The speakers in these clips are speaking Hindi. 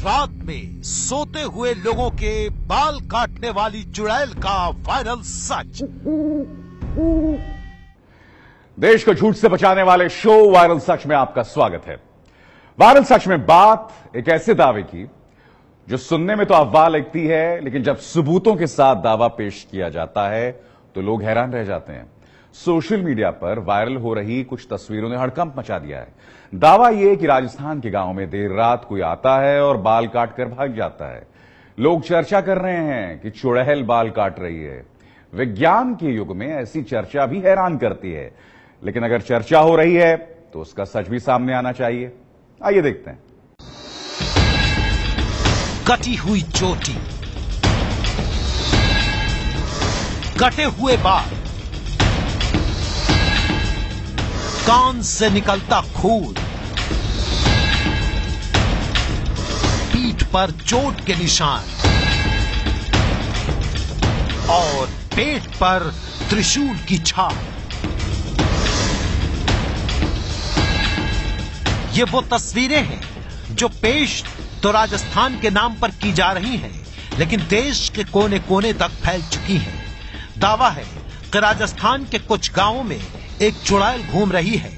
रात में सोते हुए लोगों के बाल काटने वाली चुड़ैल का वायरल सच। देश को झूठ से बचाने वाले शो वायरल सच में आपका स्वागत है। वायरल सच में बात एक ऐसे दावे की जो सुनने में तो अफवाह लगती है, लेकिन जब सबूतों के साथ दावा पेश किया जाता है तो लोग हैरान रह जाते हैं। सोशल मीडिया पर वायरल हो रही कुछ तस्वीरों ने हड़कंप मचा दिया है। दावा यह कि राजस्थान के गांव में देर रात कोई आता है और बाल काटकर भाग जाता है। लोग चर्चा कर रहे हैं कि चुड़ैल बाल काट रही है। विज्ञान के युग में ऐसी चर्चा भी हैरान करती है, लेकिन अगर चर्चा हो रही है तो उसका सच भी सामने आना चाहिए। आइए देखते हैं। कटी हुई चोटी, कटे हुए बाल, कान से निकलता खून, पीठ पर चोट के निशान और पेट पर त्रिशूल की छाप। ये वो तस्वीरें हैं जो पेश तो राजस्थान के नाम पर की जा रही हैं, लेकिन देश के कोने कोने तक फैल चुकी हैं। दावा है कि राजस्थान के कुछ गांवों में एक चुड़ैल घूम रही है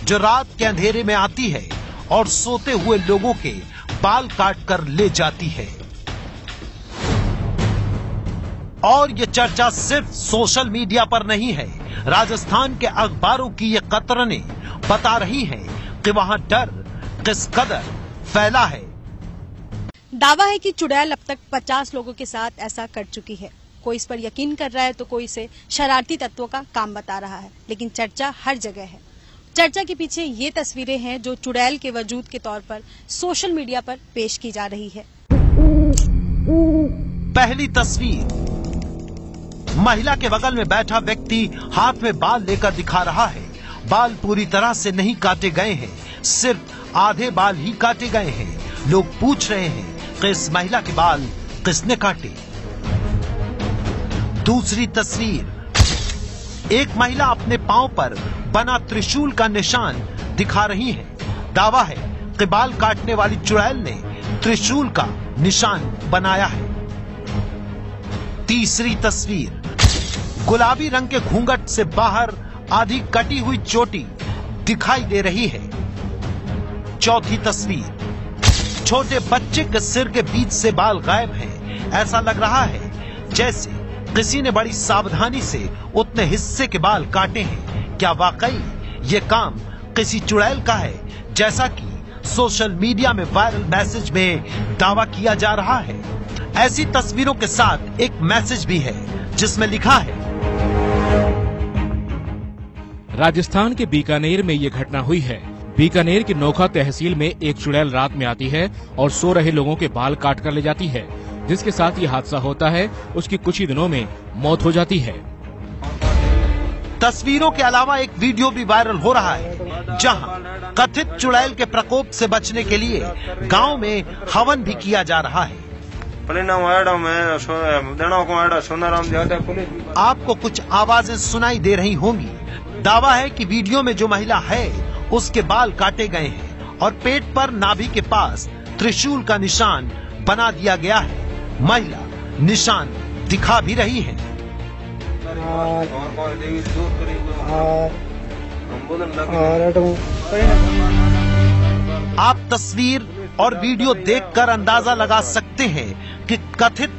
जो रात के अंधेरे में आती है और सोते हुए लोगों के बाल काट कर ले जाती है। और ये चर्चा सिर्फ सोशल मीडिया पर नहीं है, राजस्थान के अखबारों की ये कतरनें बता रही हैं कि वहां डर किस कदर फैला है। दावा है कि चुड़ैल अब तक 50 लोगों के साथ ऐसा कर चुकी है। कोई इस पर यकीन कर रहा है तो कोई इसे शरारती तत्वों का काम बता रहा है, लेकिन चर्चा हर जगह है। चर्चा के पीछे ये तस्वीरें हैं जो चुड़ैल के वजूद के तौर पर सोशल मीडिया पर पेश की जा रही है। पहली तस्वीर, महिला के बगल में बैठा व्यक्ति हाथ में बाल लेकर दिखा रहा है। बाल पूरी तरह से नहीं काटे गए हैं, सिर्फ आधे बाल ही काटे गए हैं। लोग पूछ रहे हैं कि इस महिला के बाल किसने काटे। दूसरी तस्वीर, एक महिला अपने पांव पर बना त्रिशूल का निशान दिखा रही है। दावा है कि बाल काटने वाली चुड़ैल ने त्रिशूल का निशान बनाया है। तीसरी तस्वीर, गुलाबी रंग के घूंघट से बाहर आधी कटी हुई चोटी दिखाई दे रही है। चौथी तस्वीर, छोटे बच्चे के सिर के बीच से बाल गायब हैं। ऐसा लग रहा है जैसे किसी ने बड़ी सावधानी से उतने हिस्से के बाल काटे हैं। क्या वाकई ये काम किसी चुड़ैल का है, जैसा कि सोशल मीडिया में वायरल मैसेज में दावा किया जा रहा है? ऐसी तस्वीरों के साथ एक मैसेज भी है जिसमें लिखा है, राजस्थान के बीकानेर में ये घटना हुई है। बीकानेर की नोखा तहसील में एक चुड़ैल रात में आती है और सो रहे लोगों के बाल काट कर ले जाती है। जिसके साथ ये हादसा होता है, उसकी कुछ ही दिनों में मौत हो जाती है। तस्वीरों के अलावा एक वीडियो भी वायरल हो रहा है जहां कथित चुड़ैल के प्रकोप से बचने के लिए गांव में हवन भी किया जा रहा है। आपको कुछ आवाजें सुनाई दे रही होंगी। दावा है कि वीडियो में जो महिला है उसके बाल काटे गए हैं और पेट पर नाभि के पास त्रिशूल का निशान बना दिया गया है। महिला निशान दिखा भी रही है। आप तस्वीर और वीडियो देखकर अंदाजा लगा सकते हैं कि कथित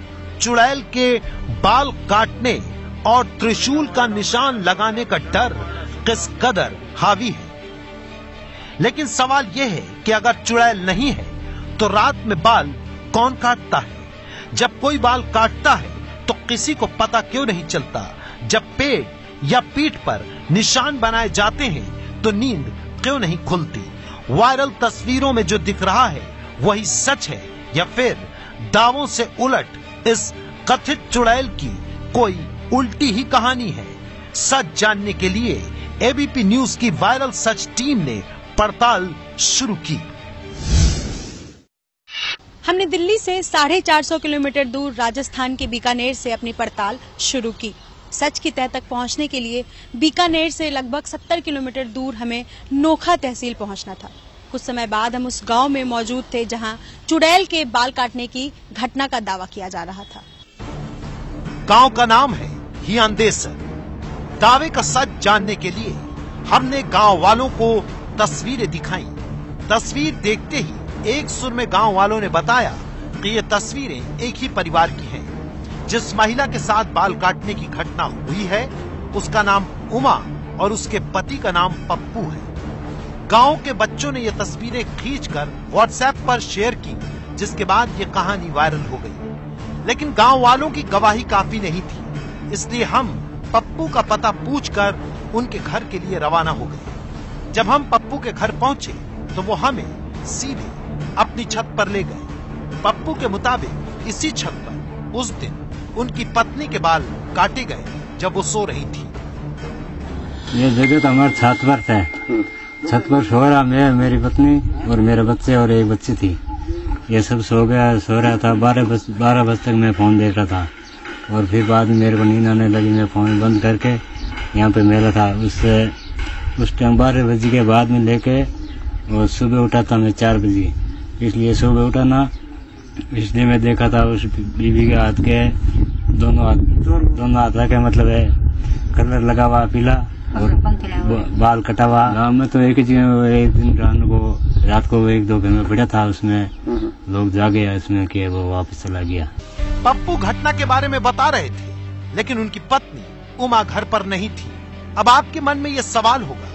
चुड़ैल के बाल काटने और त्रिशूल का निशान लगाने का डर किस कदर हावी है। लेकिन सवाल यह है कि अगर चुड़ैल नहीं है तो रात में बाल कौन काटता है? जब कोई बाल काटता है तो किसी को पता क्यों नहीं चलता? जब पेट या पीठ पर निशान बनाए जाते हैं तो नींद क्यों नहीं खुलती? वायरल तस्वीरों में जो दिख रहा है वही सच है या फिर दावों से उलट इस कथित चुड़ैल की कोई उल्टी ही कहानी है? सच जानने के लिए एबीपी न्यूज की वायरल सच टीम ने पड़ताल शुरू की। हमने दिल्ली से 450 किलोमीटर दूर राजस्थान के बीकानेर से अपनी पड़ताल शुरू की। सच की तह तक पहुंचने के लिए बीकानेर से लगभग 70 किलोमीटर दूर हमें नोखा तहसील पहुंचना था। कुछ समय बाद हम उस गांव में मौजूद थे जहां चुड़ैल के बाल काटने की घटना का दावा किया जा रहा था। गांव का नाम है हियांदेसर। दावे का सच जानने के लिए हमने गांव वालों को तस्वीरें दिखाई। तस्वीर देखते ही एक सुर में गांव वालों ने बताया कि ये तस्वीरें एक ही परिवार की हैं। जिस महिला के साथ बाल काटने की घटना हुई है उसका नाम उमा और उसके पति का नाम पप्पू है। गांव के बच्चों ने ये तस्वीरें खींचकर व्हाट्सएप पर शेयर की, जिसके बाद ये कहानी वायरल हो गई। लेकिन गांव वालों की गवाही काफी नहीं थी, इसलिए हम पप्पू का पता पूछकर उनके घर के लिए रवाना हो गए। जब हम पप्पू के घर पहुंचे तो वो हमें सीधे अपनी छत पर ले गए। पप्पू के मुताबिक इसी छत पर उस दिन उनकी पत्नी के बाल काटे गए जब वो सो रही थी। ये जगह तो हमारे छत पर था। छत पर सो रहा मैं, मेरी पत्नी और मेरे बच्चे और एक बच्ची थी। ये सब सो रहा था। 12 बजे तक मैं फोन देख रहा था और फिर बाद में मेरे को नींद आने लगी। मैं फोन बंद करके यहाँ पे मेला था। उस टाइम 12 बजे के बाद में लेके और सुबह उठा था मैं 4 बजे। इसलिए सुबह उठा ना, इसलिए मैं देखा था उस बीवी के हाथ के दोनों हाथ के मतलब है कलर लगा हुआ पीला और बाल कटा हुआ। गाँव में तो एक ही एक दिन रात को 1-2 घर में पड़ा था, उसमें लोग जागे इसमें कि वो वापस चला गया। पप्पू घटना के बारे में बता रहे थे, लेकिन उनकी पत्नी उमा घर पर नहीं थी। अब आपके मन में ये सवाल होगा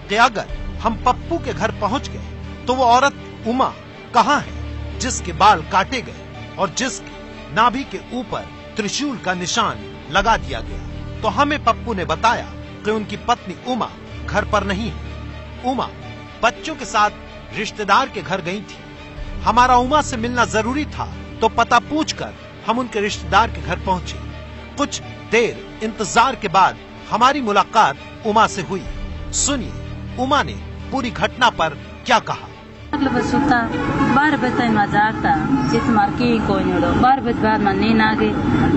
कि अगर हम पप्पू के घर पहुंच गए तो वो औरत उमा कहाँ है जिसके बाल काटे गए और जिसके नाभि के ऊपर त्रिशूल का निशान लगा दिया गया? तो हमें पप्पू ने बताया कि उनकी पत्नी उमा घर पर नहीं है। उमा बच्चों के साथ रिश्तेदार के घर गई थी। हमारा उमा से मिलना जरूरी था तो पता पूछकर हम उनके रिश्तेदार के घर पहुंचे। कुछ देर इंतजार के बाद हमारी मुलाकात उमा से हुई। सुनिए उमा ने पूरी घटना पर क्या कहा। मतलब सुता 12 बजे में जागता चित मार के कोई नहीं 12 बजे बाद में नींद आ गई।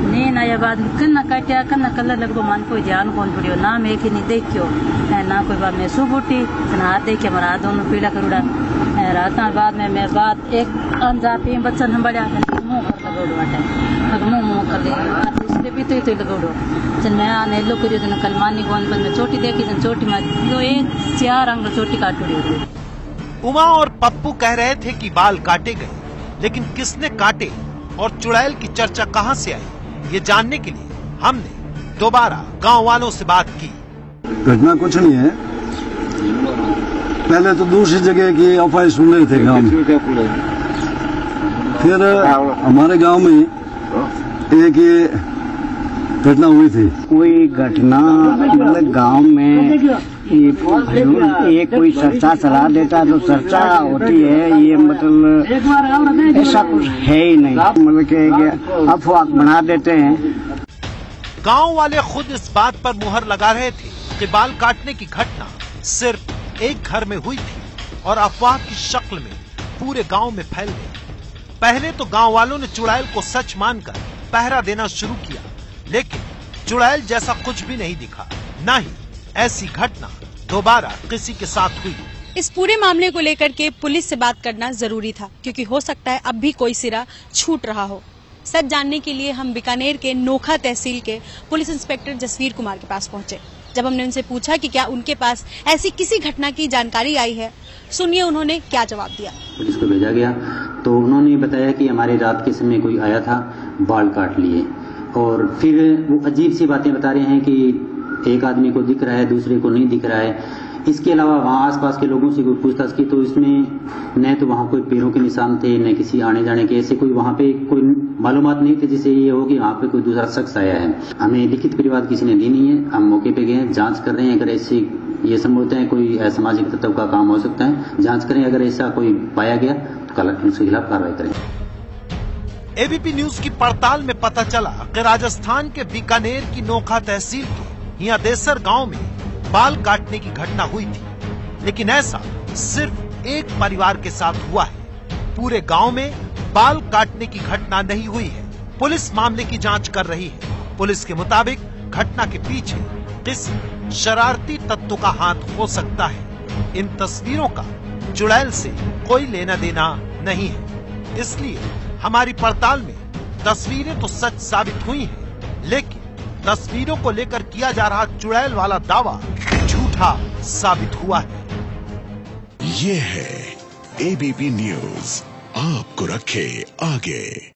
नींद आया बाद कन्ना काटिया कन्ना कलर लगभग मन कोई ध्यान कौन पड़ियो ना मैं कि नहीं देखियो ना कोई बात मैं सुबह उठी हाथ देखे हमारा हाथ दोनों पीला करूड़ा। रात बाद में मैं बात एक अंजा पे बच्चा संभालिया मुँह कर लगोड़ो बाटे मुँह कर ले भी तो लगोड़ो जन मैं आने लो करियो जन कल मानी कौन बंद में चोटी देखी जन चोटी में दो एक 4 अंग चोटी काटूड़ी। उमा और पप्पू कह रहे थे कि बाल काटे गए, लेकिन किसने काटे और चुड़ैल की चर्चा कहां से आई, ये जानने के लिए हमने दोबारा गांव वालों से बात की। घटना कुछ नहीं है, पहले तो दूसरी जगह की अफवाह सुन रहे थे गांव में। फिर हमारे गांव में एक ये घटना हुई थी। कोई घटना मतलब गांव में ये कोई चर्चा चला देता तो चर्चा होती है, ये मतलब ऐसा कुछ है ही नहीं, मतलब कि अफवाह बना देते हैं। गांव वाले खुद इस बात पर मुहर लगा रहे थे कि बाल काटने की घटना सिर्फ एक घर में हुई थी और अफवाह की शक्ल में पूरे गांव में फैल गई। पहले तो गांव वालों ने चुड़ैल को सच मानकर पहरा देना शुरू किया, लेकिन चुड़ैल जैसा कुछ भी नहीं दिखा, न ही ऐसी घटना दोबारा किसी के साथ हुई। इस पूरे मामले को लेकर के पुलिस से बात करना जरूरी था, क्योंकि हो सकता है अब भी कोई सिरा छूट रहा हो। सच जानने के लिए हम बीकानेर के नोखा तहसील के पुलिस इंस्पेक्टर जसवीर कुमार के पास पहुंचे। जब हमने उनसे पूछा कि क्या उनके पास ऐसी किसी घटना की जानकारी आई है, सुनिए उन्होंने क्या जवाब दिया। पुलिस को भेजा गया तो उन्होंने बताया कि हमारे रात के समय कोई आया था, बाल काट लिए, और फिर वो अजीब सी बातें बता रहे हैं कि एक आदमी को दिख रहा है, दूसरे को नहीं दिख रहा है। इसके अलावा वहाँ आसपास के लोगों से कोई पूछताछ की तो इसमें न तो वहाँ कोई पैरों के निशान थे, न किसी आने जाने के, ऐसे कोई वहाँ पे कोई मालूमात नहीं थे जिससे ये हो कि वहाँ पे कोई दूसरा शख्स आया है। हमें लिखित परिवाद किसी ने दी नहीं है। हम मौके पे गए, जांच कर रहे हैं। अगर ऐसी ये संभवतः है कोई असामाजिक तत्व का काम हो सकता है, जांच करें। अगर ऐसा कोई पाया गया तो उसके खिलाफ कार्रवाई करें। एबीपी न्यूज की पड़ताल में पता चला कि राजस्थान के बीकानेर की नोखा तहसील के हियांदेसर गांव में बाल काटने की घटना हुई थी, लेकिन ऐसा सिर्फ एक परिवार के साथ हुआ है। पूरे गांव में बाल काटने की घटना नहीं हुई है। पुलिस मामले की जांच कर रही है। पुलिस के मुताबिक घटना के पीछे किसी शरारती तत्व का हाथ हो सकता है। इन तस्वीरों का चुड़ैल से कोई लेना देना नहीं है। इसलिए हमारी पड़ताल में तस्वीरें तो सच साबित हुई हैं, लेकिन तस्वीरों को लेकर किया जा रहा चुड़ैल वाला दावा झूठा साबित हुआ है। ये है एबीपी न्यूज, आपको रखे आगे।